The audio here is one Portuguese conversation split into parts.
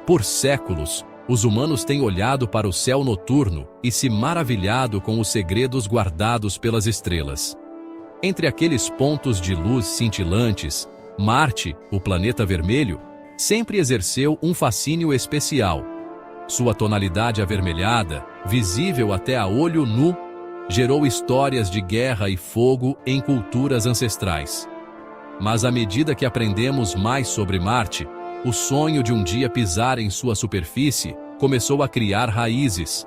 Por séculos, os humanos têm olhado para o céu noturno e se maravilhado com os segredos guardados pelas estrelas. Entre aqueles pontos de luz cintilantes, Marte, o planeta vermelho, sempre exerceu um fascínio especial. Sua tonalidade avermelhada, visível até a olho nu, gerou histórias de guerra e fogo em culturas ancestrais. Mas à medida que aprendemos mais sobre Marte, o sonho de um dia pisar em sua superfície começou a criar raízes.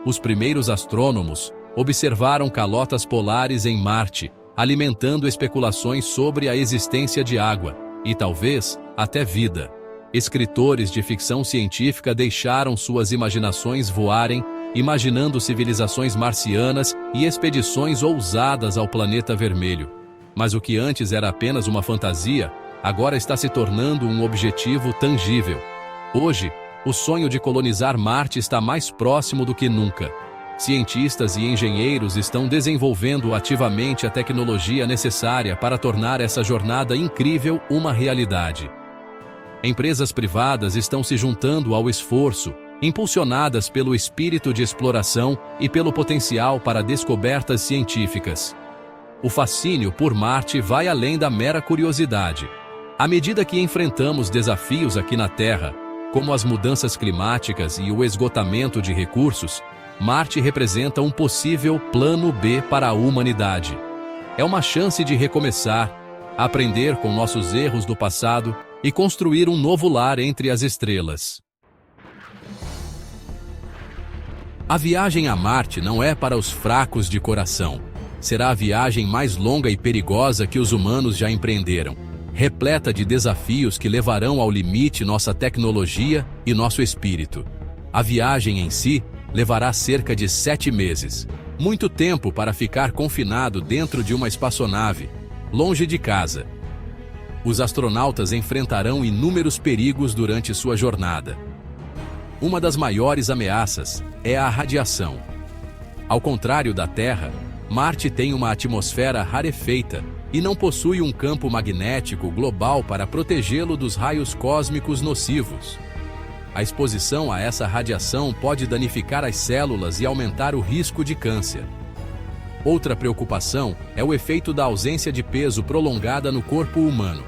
Os primeiros astrônomos observaram calotas polares em Marte, alimentando especulações sobre a existência de água, e talvez até vida. Escritores de ficção científica deixaram suas imaginações voarem, imaginando civilizações marcianas e expedições ousadas ao planeta vermelho. Mas o que antes era apenas uma fantasia, agora está se tornando um objetivo tangível. Hoje, o sonho de colonizar Marte está mais próximo do que nunca. Cientistas e engenheiros estão desenvolvendo ativamente a tecnologia necessária para tornar essa jornada incrível uma realidade. Empresas privadas estão se juntando ao esforço, impulsionadas pelo espírito de exploração e pelo potencial para descobertas científicas. O fascínio por Marte vai além da mera curiosidade. À medida que enfrentamos desafios aqui na Terra, como as mudanças climáticas e o esgotamento de recursos, Marte representa um possível plano B para a humanidade. É uma chance de recomeçar, aprender com nossos erros do passado e construir um novo lar entre as estrelas. A viagem a Marte não é para os fracos de coração. Será a viagem mais longa e perigosa que os humanos já empreenderam, repleta de desafios que levarão ao limite nossa tecnologia e nosso espírito. A viagem em si levará cerca de 7 meses, muito tempo para ficar confinado dentro de uma espaçonave, longe de casa. Os astronautas enfrentarão inúmeros perigos durante sua jornada. Uma das maiores ameaças é a radiação. Ao contrário da Terra, Marte tem uma atmosfera rarefeita e não possui um campo magnético global para protegê-lo dos raios cósmicos nocivos. A exposição a essa radiação pode danificar as células e aumentar o risco de câncer. Outra preocupação é o efeito da ausência de peso prolongada no corpo humano.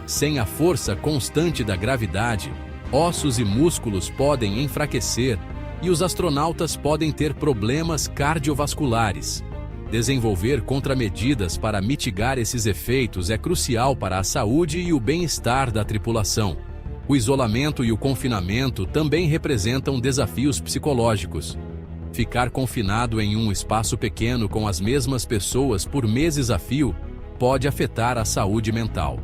Sem a força constante da gravidade, ossos e músculos podem enfraquecer e os astronautas podem ter problemas cardiovasculares. Desenvolver contramedidas para mitigar esses efeitos é crucial para a saúde e o bem-estar da tripulação. O isolamento e o confinamento também representam desafios psicológicos. Ficar confinado em um espaço pequeno com as mesmas pessoas por meses a fio pode afetar a saúde mental.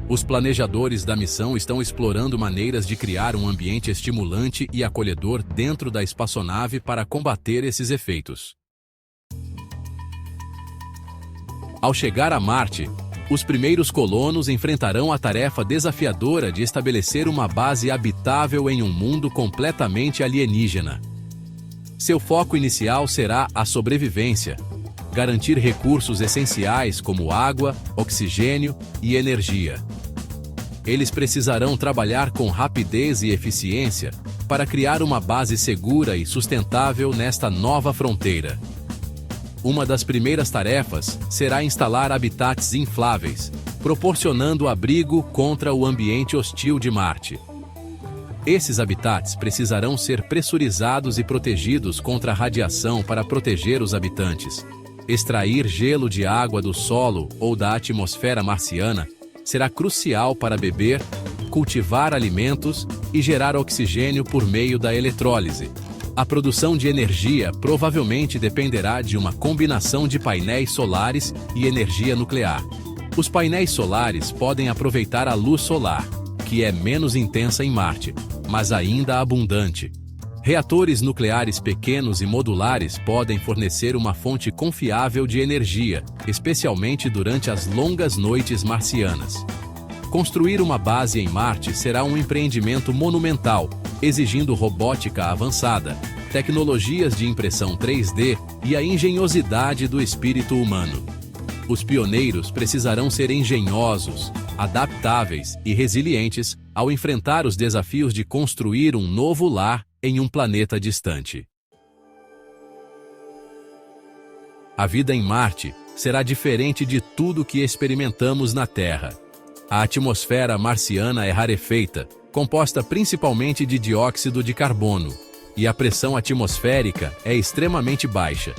Os planejadores da missão estão explorando maneiras de criar um ambiente estimulante e acolhedor dentro da espaçonave para combater esses efeitos. Ao chegar a Marte, os primeiros colonos enfrentarão a tarefa desafiadora de estabelecer uma base habitável em um mundo completamente alienígena. Seu foco inicial será a sobrevivência, garantir recursos essenciais como água, oxigênio e energia. Eles precisarão trabalhar com rapidez e eficiência para criar uma base segura e sustentável nesta nova fronteira. Uma das primeiras tarefas será instalar habitats infláveis, proporcionando abrigo contra o ambiente hostil de Marte. Esses habitats precisarão ser pressurizados e protegidos contra a radiação para proteger os habitantes. Extrair gelo de água do solo ou da atmosfera marciana será crucial para beber, cultivar alimentos e gerar oxigênio por meio da eletrólise. A produção de energia provavelmente dependerá de uma combinação de painéis solares e energia nuclear. Os painéis solares podem aproveitar a luz solar, que é menos intensa em Marte, mas ainda abundante. Reatores nucleares pequenos e modulares podem fornecer uma fonte confiável de energia, especialmente durante as longas noites marcianas. Construir uma base em Marte será um empreendimento monumental, exigindo robótica avançada, tecnologias de impressão 3D e a engenhosidade do espírito humano. Os pioneiros precisarão ser engenhosos, adaptáveis e resilientes ao enfrentar os desafios de construir um novo lar em um planeta distante. A vida em Marte será diferente de tudo que experimentamos na Terra. A atmosfera marciana é rarefeita, composta principalmente de dióxido de carbono, e a pressão atmosférica é extremamente baixa.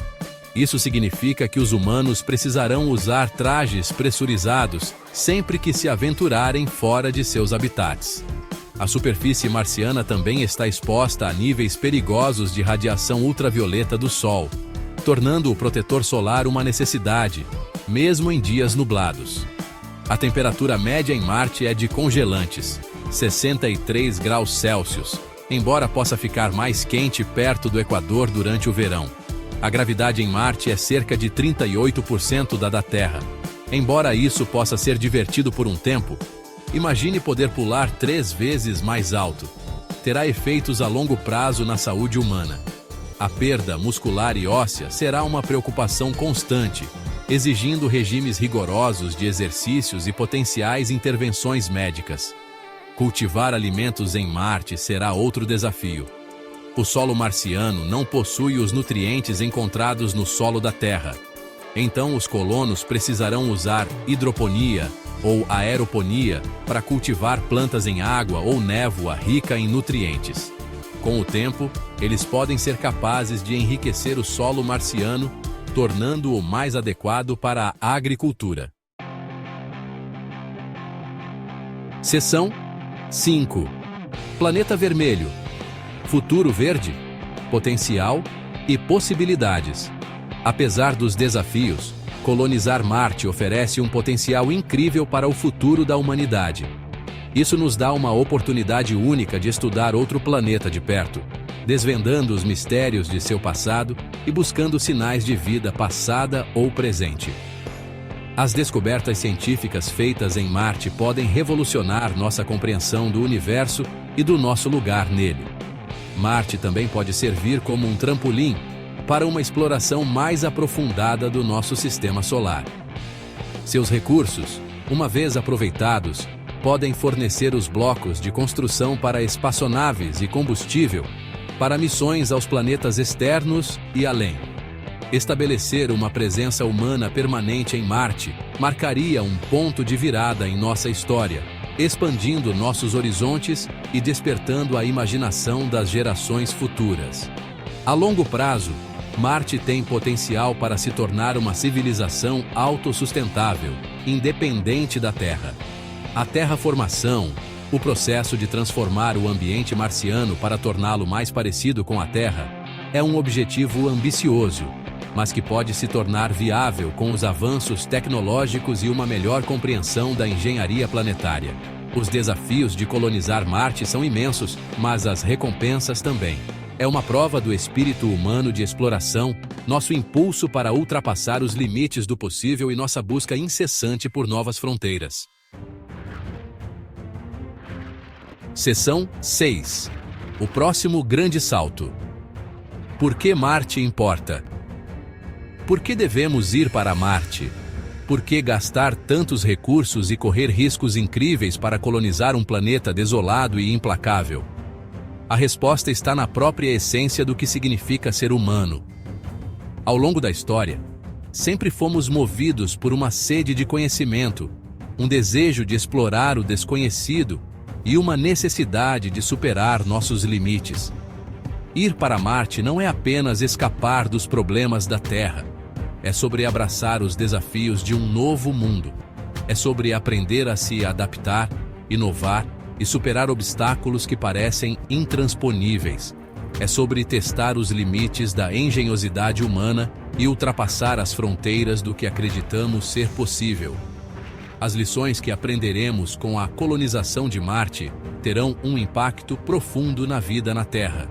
Isso significa que os humanos precisarão usar trajes pressurizados sempre que se aventurarem fora de seus habitats. A superfície marciana também está exposta a níveis perigosos de radiação ultravioleta do Sol, tornando o protetor solar uma necessidade, mesmo em dias nublados. A temperatura média em Marte é de congelantes, 63 graus Celsius, embora possa ficar mais quente perto do Equador durante o verão. A gravidade em Marte é cerca de 38% da Terra. Embora isso possa ser divertido por um tempo, imagine poder pular 3 vezes mais alto. Terá efeitos a longo prazo na saúde humana. A perda muscular e óssea será uma preocupação constante, exigindo regimes rigorosos de exercícios e potenciais intervenções médicas. Cultivar alimentos em Marte será outro desafio. O solo marciano não possui os nutrientes encontrados no solo da Terra. Então os colonos precisarão usar hidroponia ou aeroponia para cultivar plantas em água ou névoa rica em nutrientes. Com o tempo, eles podem ser capazes de enriquecer o solo marciano, tornando-o mais adequado para a agricultura. Seção 5. Planeta Vermelho. Futuro verde, potencial e possibilidades. Apesar dos desafios, colonizar Marte oferece um potencial incrível para o futuro da humanidade. Isso nos dá uma oportunidade única de estudar outro planeta de perto, desvendando os mistérios de seu passado e buscando sinais de vida passada ou presente. As descobertas científicas feitas em Marte podem revolucionar nossa compreensão do universo e do nosso lugar nele. Marte também pode servir como um trampolim para uma exploração mais aprofundada do nosso sistema solar. Seus recursos, uma vez aproveitados, podem fornecer os blocos de construção para espaçonaves e combustível para missões aos planetas externos e além. Estabelecer uma presença humana permanente em Marte marcaria um ponto de virada em nossa história, expandindo nossos horizontes e despertando a imaginação das gerações futuras. A longo prazo, Marte tem potencial para se tornar uma civilização autossustentável, independente da Terra. A terraformação, o processo de transformar o ambiente marciano para torná-lo mais parecido com a Terra, é um objetivo ambicioso, mas que pode se tornar viável com os avanços tecnológicos e uma melhor compreensão da engenharia planetária. Os desafios de colonizar Marte são imensos, mas as recompensas também. É uma prova do espírito humano de exploração, nosso impulso para ultrapassar os limites do possível e nossa busca incessante por novas fronteiras. Seção 6. O próximo grande salto. Por que Marte importa? Por que devemos ir para Marte? Por que gastar tantos recursos e correr riscos incríveis para colonizar um planeta desolado e implacável? A resposta está na própria essência do que significa ser humano. Ao longo da história, sempre fomos movidos por uma sede de conhecimento, um desejo de explorar o desconhecido e uma necessidade de superar nossos limites. Ir para Marte não é apenas escapar dos problemas da Terra. É sobre abraçar os desafios de um novo mundo. É sobre aprender a se adaptar, inovar e superar obstáculos que parecem intransponíveis. É sobre testar os limites da engenhosidade humana e ultrapassar as fronteiras do que acreditamos ser possível. As lições que aprenderemos com a colonização de Marte terão um impacto profundo na vida na Terra.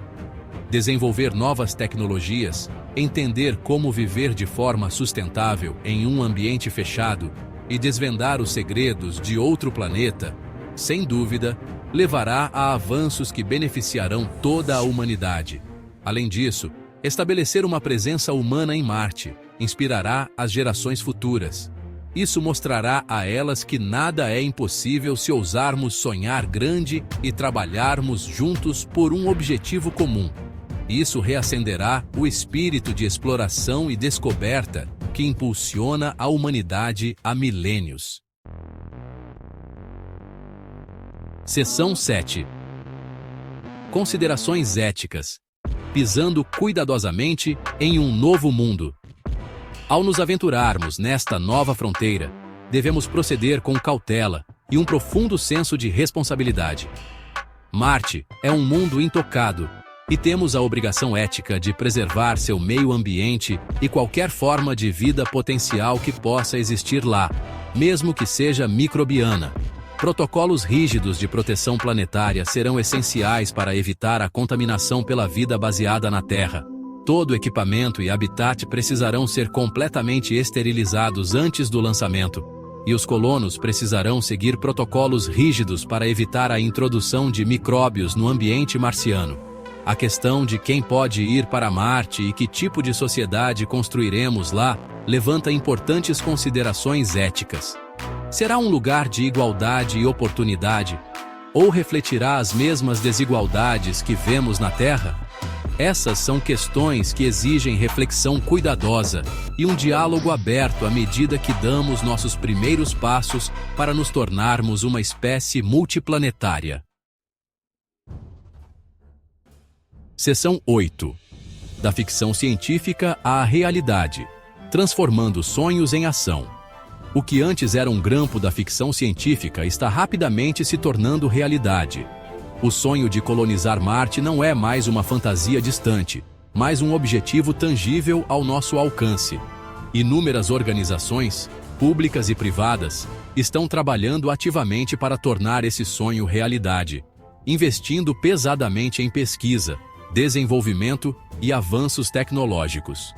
Desenvolver novas tecnologias, entender como viver de forma sustentável em um ambiente fechado e desvendar os segredos de outro planeta, sem dúvida, levará a avanços que beneficiarão toda a humanidade. Além disso, estabelecer uma presença humana em Marte inspirará as gerações futuras. Isso mostrará a elas que nada é impossível se ousarmos sonhar grande e trabalharmos juntos por um objetivo comum. Isso reacenderá o espírito de exploração e descoberta que impulsiona a humanidade há milênios. Seção 7. Considerações éticas. Pisando cuidadosamente em um novo mundo. Ao nos aventurarmos nesta nova fronteira, devemos proceder com cautela e um profundo senso de responsabilidade. Marte é um mundo intocado e temos a obrigação ética de preservar seu meio ambiente e qualquer forma de vida potencial que possa existir lá, mesmo que seja microbiana. Protocolos rígidos de proteção planetária serão essenciais para evitar a contaminação pela vida baseada na Terra. Todo equipamento e habitat precisarão ser completamente esterilizados antes do lançamento, e os colonos precisarão seguir protocolos rígidos para evitar a introdução de micróbios no ambiente marciano. A questão de quem pode ir para Marte e que tipo de sociedade construiremos lá levanta importantes considerações éticas. Será um lugar de igualdade e oportunidade? Ou refletirá as mesmas desigualdades que vemos na Terra? Essas são questões que exigem reflexão cuidadosa e um diálogo aberto à medida que damos nossos primeiros passos para nos tornarmos uma espécie multiplanetária. Seção 8. Da ficção científica à realidade, transformando sonhos em ação. O que antes era um grampo da ficção científica está rapidamente se tornando realidade. O sonho de colonizar Marte não é mais uma fantasia distante, mas um objetivo tangível ao nosso alcance. Inúmeras organizações, públicas e privadas, estão trabalhando ativamente para tornar esse sonho realidade, investindo pesadamente em pesquisa, desenvolvimento e avanços tecnológicos.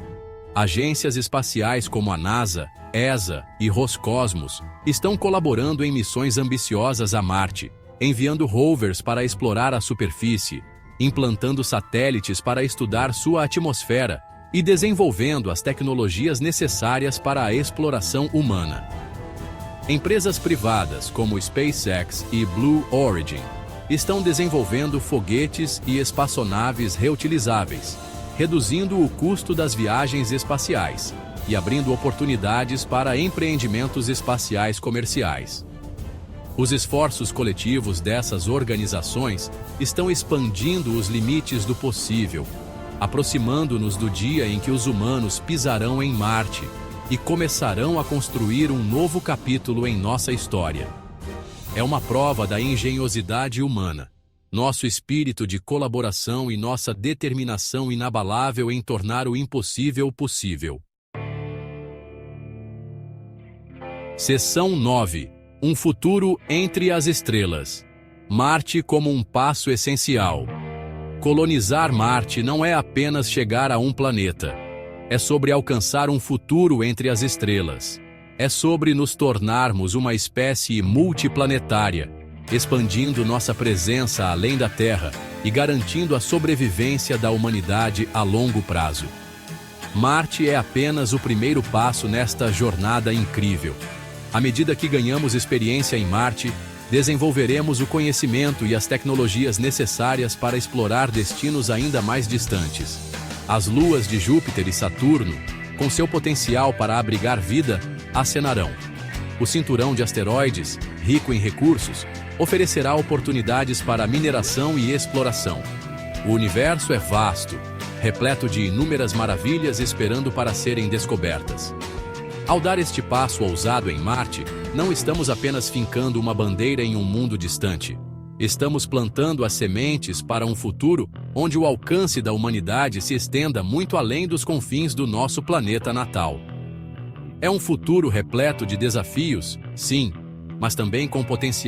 Agências espaciais como a NASA, ESA e Roscosmos estão colaborando em missões ambiciosas a Marte, enviando rovers para explorar a superfície, implantando satélites para estudar sua atmosfera e desenvolvendo as tecnologias necessárias para a exploração humana. Empresas privadas como SpaceX e Blue Origin estão desenvolvendo foguetes e espaçonaves reutilizáveis, reduzindo o custo das viagens espaciais e abrindo oportunidades para empreendimentos espaciais comerciais. Os esforços coletivos dessas organizações estão expandindo os limites do possível, aproximando-nos do dia em que os humanos pisarão em Marte e começarão a construir um novo capítulo em nossa história. É uma prova da engenhosidade humana, nosso espírito de colaboração e nossa determinação inabalável em tornar o impossível possível. Seção 9. Um futuro entre as estrelas. Marte como um passo essencial. Colonizar Marte não é apenas chegar a um planeta. É sobre alcançar um futuro entre as estrelas. É sobre nos tornarmos uma espécie multiplanetária, expandindo nossa presença além da Terra e garantindo a sobrevivência da humanidade a longo prazo. Marte é apenas o primeiro passo nesta jornada incrível. À medida que ganhamos experiência em Marte, desenvolveremos o conhecimento e as tecnologias necessárias para explorar destinos ainda mais distantes. As luas de Júpiter e Saturno, com seu potencial para abrigar vida, acenarão. O cinturão de asteroides, rico em recursos, oferecerá oportunidades para mineração e exploração. O universo é vasto, repleto de inúmeras maravilhas esperando para serem descobertas. Ao dar este passo ousado em Marte, não estamos apenas fincando uma bandeira em um mundo distante. Estamos plantando as sementes para um futuro onde o alcance da humanidade se estenda muito além dos confins do nosso planeta natal. É um futuro repleto de desafios, sim, mas também com potencial